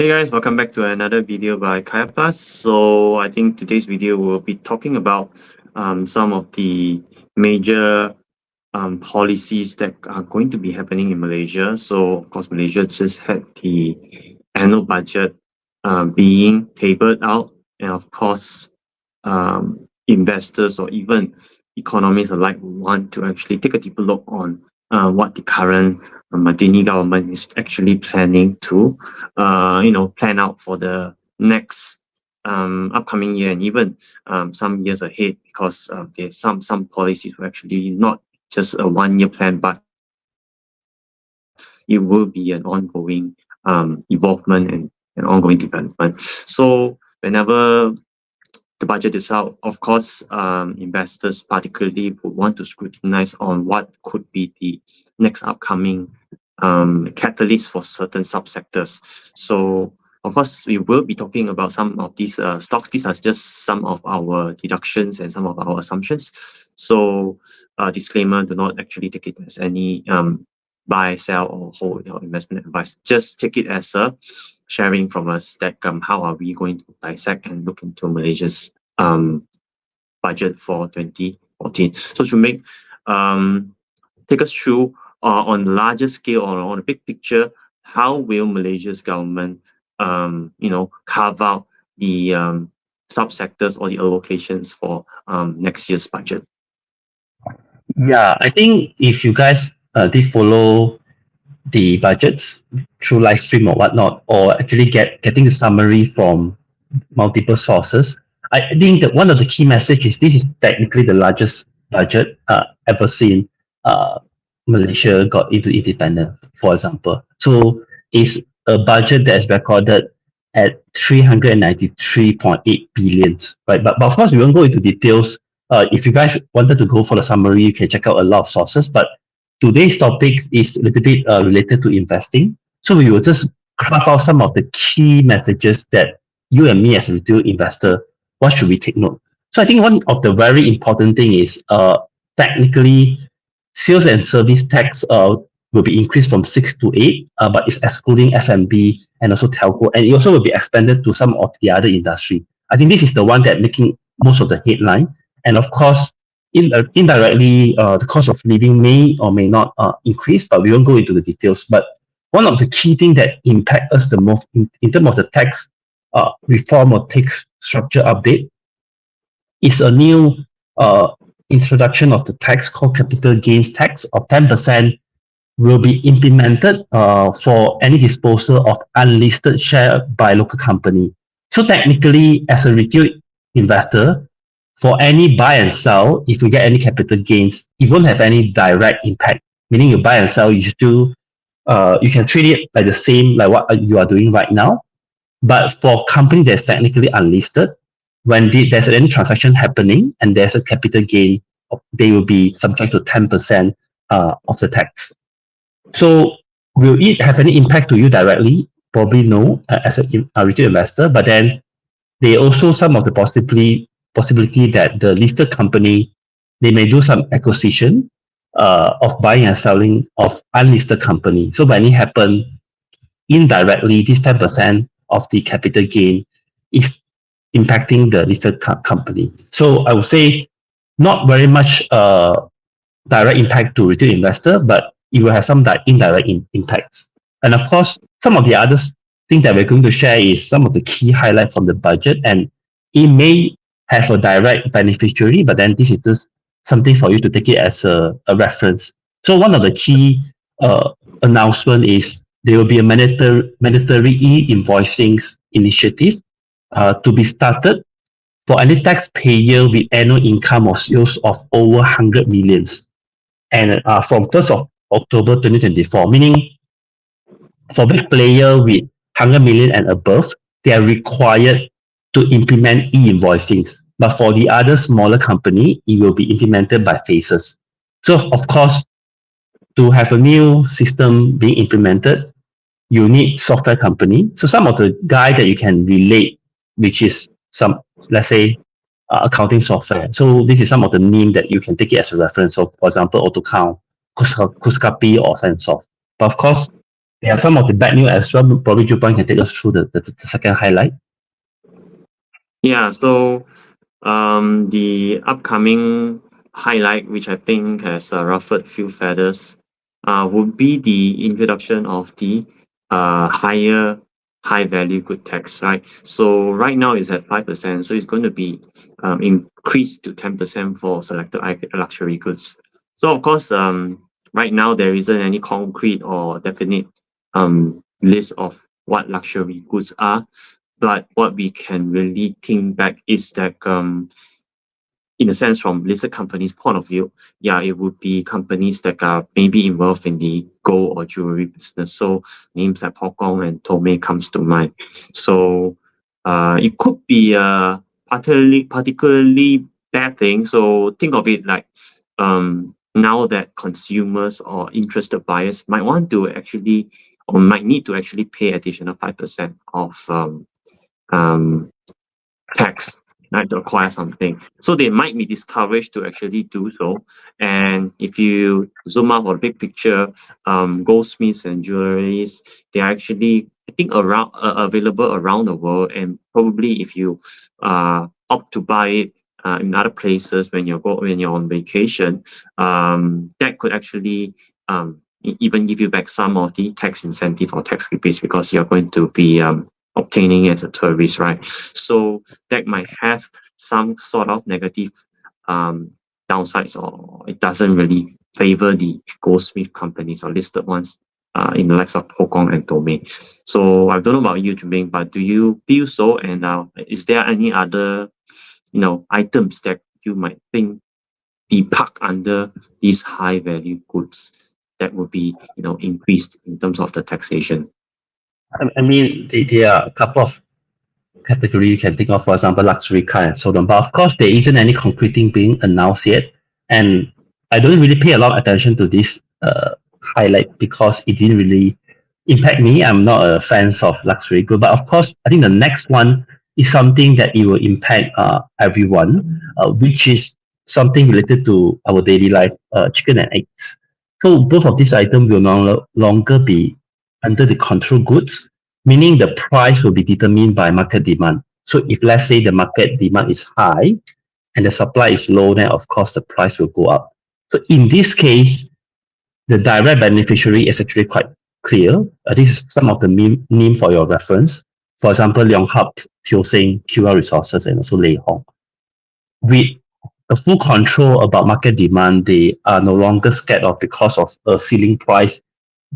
Hey guys, welcome back to another video by mykayaplus. So I think today's video will be talking about some of the major policies that are going to be happening in Malaysia. So of course, Malaysia just had the annual budget being tabled out, and of course, investors or even economists alike want to actually take a deeper look on what the current Madani government is actually planning to, plan out for the next upcoming year and even some years ahead, because there's some policies were actually not just a 1 year plan, but it will be an ongoing evolvement and an ongoing development. So whenever the budget is out, of course, investors particularly would want to scrutinize on what could be the next upcoming catalyst for certain subsectors. So, of course, we will be talking about some of these stocks. These are just some of our deductions and some of our assumptions. So, disclaimer: do not actually take it as any buy, sell, or hold your investment advice. Just take it as a sharing from us that how are we going to dissect and look into Malaysia's budget for 2014. So to make take us through on the larger scale or on the big picture, how will Malaysia's government carve out the subsectors or the allocations for next year's budget? Yeah, I think if you guys did follow the budgets through live stream or whatnot, or actually getting the summary from multiple sources, I think that one of the key messages, this is technically the largest budget ever seen Malaysia got into independence, for example. So it's a budget that is recorded at 393.8 billion, right? But of course, we won't go into details. If you guys wanted to go for the summary, you can check out a lot of sources. But today's topic is a little bit related to investing. So we will just craft out some of the key messages that you and me as a retail investor, what should we take note? So I think one of the very important thing is technically sales and service tax will be increased from 6 to 8, but it's excluding F&B and also telco, and it also will be expanded to some of the other industry. I think this is the one that making most of the headline. And of course, indirectly, the cost of living may or may not increase, but we won't go into the details. But one of the key things that impact us the most in terms of the tax reform or tax structure update is a new introduction of the tax called capital gains tax of 10% will be implemented for any disposal of unlisted share by local company. So technically, as a retail investor, for any buy and sell, if you get any capital gains, it won't have any direct impact. Meaning you buy and sell, you still you can treat it like the same like what you are doing right now. But for company that's technically unlisted, when there's any transaction happening and there's a capital gain, they will be subject to 10% of the tax. So will it have any impact to you directly? Probably no, as a retail investor. But then there are also some of the possibility that the listed company, they may do some acquisition of buying and selling of unlisted company. So when it happen, indirectly, this 10% of the capital gain is impacting the listed company. So I would say not very much direct impact to retail investor, but it will have some indirect impacts. And of course, some of the other things that we're going to share is some of the key highlights from the budget, and it may have a direct beneficiary, but then this is just something for you to take it as a reference. So one of the key announcement is there will be a mandatory e-invoicing initiative to be started for any taxpayer with annual income or sales of over 100 millions. And from 1st of October 2024, meaning for big player with 100 million and above, they are required to implement e-invoicing. But for the other smaller company, it will be implemented by phases. So of course, to have a new system being implemented, you need software company. So some of the guide that you can relate, which is some, let's say, accounting software. So this is some of the name that you can take it as a reference. So for example, AutoCount, Kuskapi, or Sensoft. But of course, There are some of the bad news as well. Probably Jupan can take us through the second highlight. Yeah, so the upcoming highlight, which I think has ruffled few feathers, would be the introduction of the higher high value good tax, right? So right now it's at 5%, so it's going to be increased to 10% for selected luxury goods. So of course, right now there isn't any concrete or definite list of what luxury goods are, but what we can really think back is that in a sense, from listed companies' point of view, yeah, it would be companies that are maybe involved in the gold or jewelry business. So names like Pokong and Tome comes to mind. So it could be a particularly bad thing. So think of it like now that consumers or interested buyers might want to actually or might need to actually pay additional 5% of um, tax, right, to acquire something. So they might be discouraged to actually do so. And if you zoom out on the big picture, goldsmiths and jewelries, they are actually, I think, around available around the world. And probably if you opt to buy it in other places when you're on vacation, that could actually even give you back some of the tax incentive or tax rebates because you're going to be obtaining as a tourist, right? So that might have some sort of negative downsides, or it doesn't really favor the goldsmith companies or listed ones in the likes of Hong and Domain. So I don't know about you, Juming, but do you feel so? And is there any other, items that you might think be parked under these high value goods that would be, increased in terms of the taxation? I mean, there are a couple of category you can think of, for example, luxury car and so on. But of course, there isn't any concrete thing being announced yet. And I don't really pay a lot of attention to this highlight because it didn't really impact me. I'm not a fan of luxury good. But of course, I think the next one is something that it will impact everyone, which is something related to our daily life, chicken and eggs. So both of these items will no longer be under the control goods, meaning the price will be determined by market demand. So if let's say the market demand is high and the supply is low, then of course the price will go up. So in this case, the direct beneficiary is actually quite clear. This is some of the name for your reference. For example, Leong Hub, Teo Seng, QR Resources, and also Lei Hong. With a full control about market demand, they are no longer scared of the cost of a ceiling price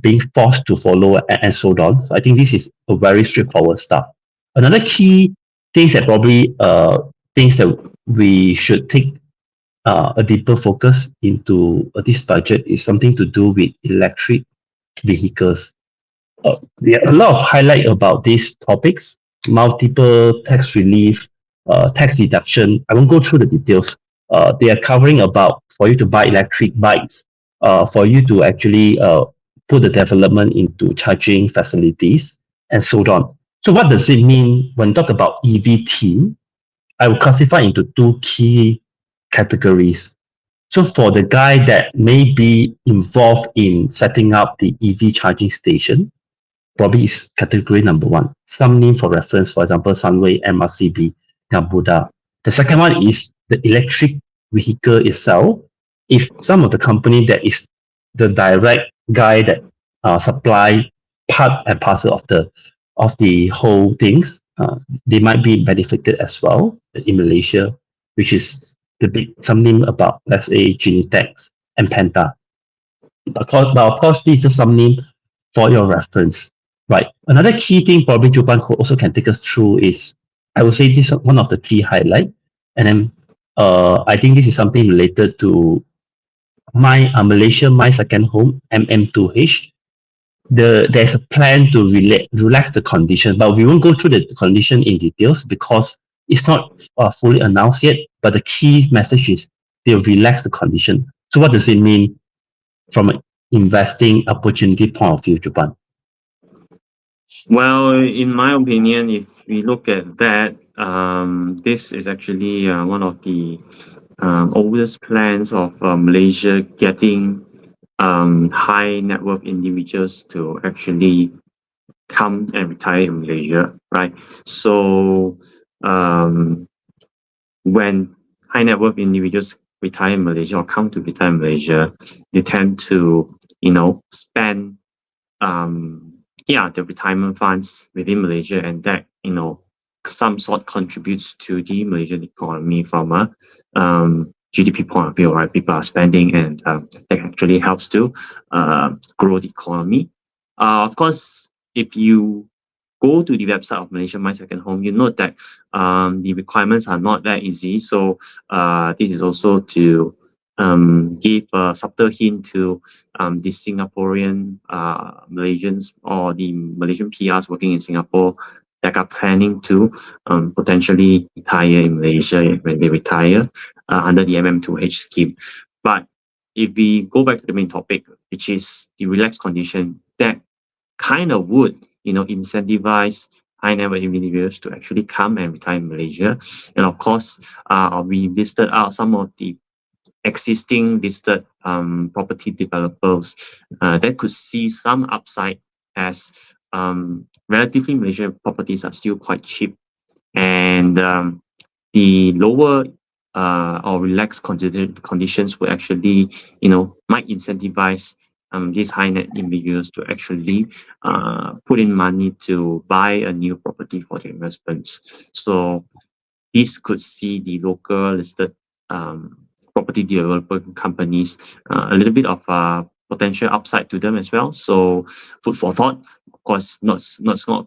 being forced to follow and so on. So I think this is a very straightforward stuff. Another key things that probably things that we should take a deeper focus into this budget is something to do with electric vehicles. There are a lot of highlight about these topics, multiple tax relief, tax deduction. I won't go through the details. They are covering about for you to buy electric bikes, for you to actually put the development into charging facilities and so on. So what does it mean when talk about EV team? I will classify into two key categories. So for the guy that may be involved in setting up the EV charging station, probably is category number one. Some name for reference, for example, Sunway, MRCB, Gabuda. The second one is the electric vehicle itself. If some of the company that is the direct guy that supply part and parcel of the whole things, they might be benefited as well in Malaysia, which is the big something about, let's say, Genitex and Penta. But of course, this is something for your reference. Right. Another key thing probably Jupan also can take us through is, I would say this is one of the key highlight. And then I think this is something related to my Malaysia, my second home, MM2H. There's a plan to relax the condition, but we won't go through the condition in details because it's not fully announced yet. But the key message is they'll relax the condition. So what does it mean from an investing opportunity point of view, Jupan? Well, in my opinion, if we look at that, this is actually one of the oldest plans of Malaysia getting high net worth individuals to actually come and retire in Malaysia, right? So when high net worth individuals retire in Malaysia or come to retire in Malaysia, they tend to, spend the retirement funds within Malaysia, and that, some sort contributes to the Malaysian economy from a GDP point of view, right? People are spending, and that actually helps to grow the economy. Of course, if you go to the website of Malaysia My Second Home, you note that the requirements are not that easy. So this is also to give a subtle hint to the Singaporean Malaysians or the Malaysian PRs working in Singapore that are planning to potentially retire in Malaysia when they retire under the MM2H scheme. But if we go back to the main topic, which is the relaxed condition, that kind of would, incentivize high net worth individuals to actually come and retire in Malaysia. And of course, we listed out some of the existing listed property developers that could see some upside, as relatively Malaysian properties are still quite cheap, and the lower or relaxed conditions will actually, might incentivize these high net individuals to actually put in money to buy a new property for their investments. So this could see the local listed property developer companies a little bit of potential upside to them as well. So food for thought. Of course, not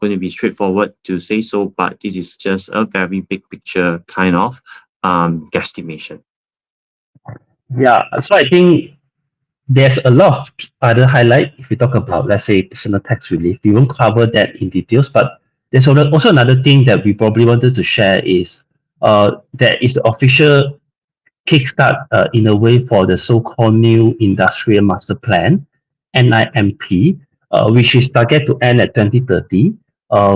going to be straightforward to say so, but this is just a very big picture kind of guesstimation. Yeah, so I think there's a lot of other highlight if we talk about, let's say, personal tax relief. We won't cover that in details, but there's also another thing that we probably wanted to share is there is official kickstart in a way for the so-called new industrial master plan, NIMP, which is target to end at 2030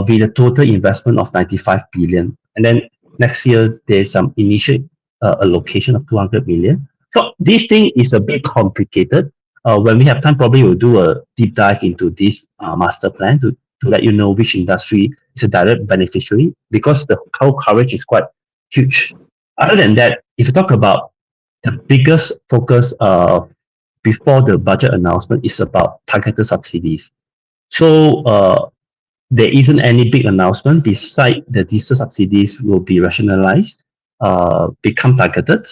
with a total investment of 95 billion. And then next year, there's some initial allocation of 200 million. So this thing is a bit complicated. When we have time, probably we'll do a deep dive into this master plan to let you know which industry is a direct beneficiary, because the coverage is quite huge. Other than that, if you talk about the biggest focus before the budget announcement is about targeted subsidies. So there isn't any big announcement beside the diesel subsidies will be rationalized, become targeted.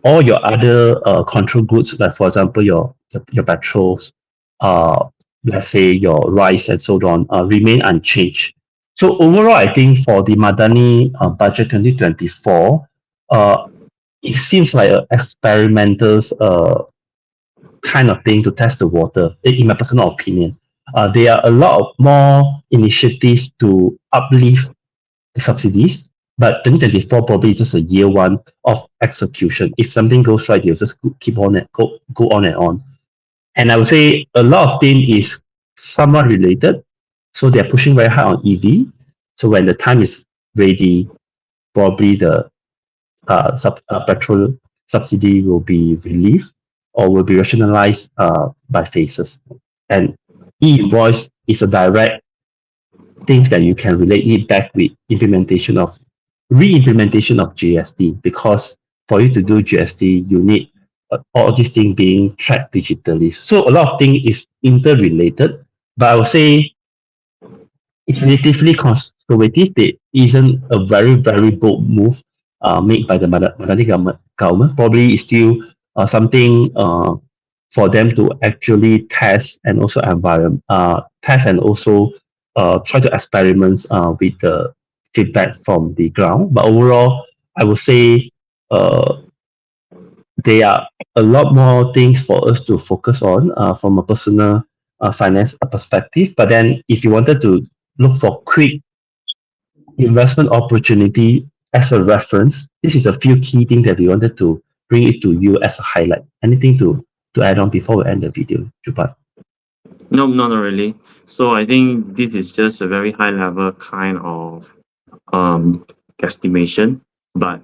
All your other control goods, like for example your petrols, let's say your rice and so on, remain unchanged. So overall, I think for the Madani budget 2024, it seems like an experimental kind of thing to test the water, in my personal opinion. There are a lot of more initiatives to uplift the subsidies, but 2024 probably is just a year one of execution. If something goes right, they'll just keep on and go on and on. And I would say a lot of things is somewhat related. So they're pushing very hard on EV. So when the time is ready, probably the petrol subsidy will be relieved or will be rationalized by phases. And e-invoice is a direct things that you can relate it back with re-implementation of GST, because for you to do GST, you need all these things being tracked digitally. So a lot of things is interrelated, but I would say it's relatively conservative. It isn't a very, very bold move made by the Madani government. Probably is still something for them to actually test and also test and also try to experiment with the feedback from the ground. But overall, I would say there are a lot more things for us to focus on from a personal finance perspective. But then if you wanted to look for quick investment opportunity as a reference, this is a few key things that we wanted to bring it to you as a highlight. Anything to add on before we end the video, Jupan? No, not really. So I think this is just a very high level kind of guesstimation, but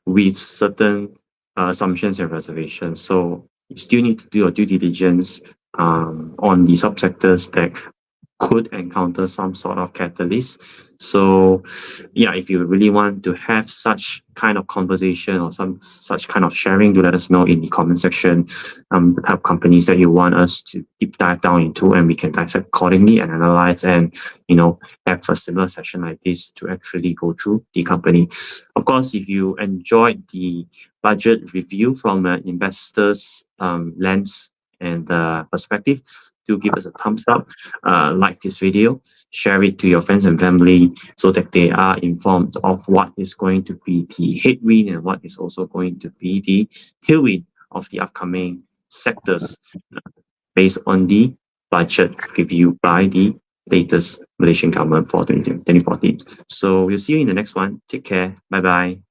with certain assumptions and reservations. So you still need to do your due diligence on the subsectors that could encounter some sort of catalyst. So yeah, if you really want to have such kind of conversation or some such kind of sharing, do let us know in the comment section the type of companies that you want us to deep dive down into, and we can dissect accordingly and analyze and have a similar session like this to actually go through the company. Of course, if you enjoyed the budget review from an investor's lens and perspective, do give us a thumbs up, like this video, share it to your friends and family so that they are informed of what is going to be the headwind and what is also going to be the tailwind of the upcoming sectors based on the budget review by the latest Malaysian government for 2014. So we'll see you in the next one. Take care. Bye bye.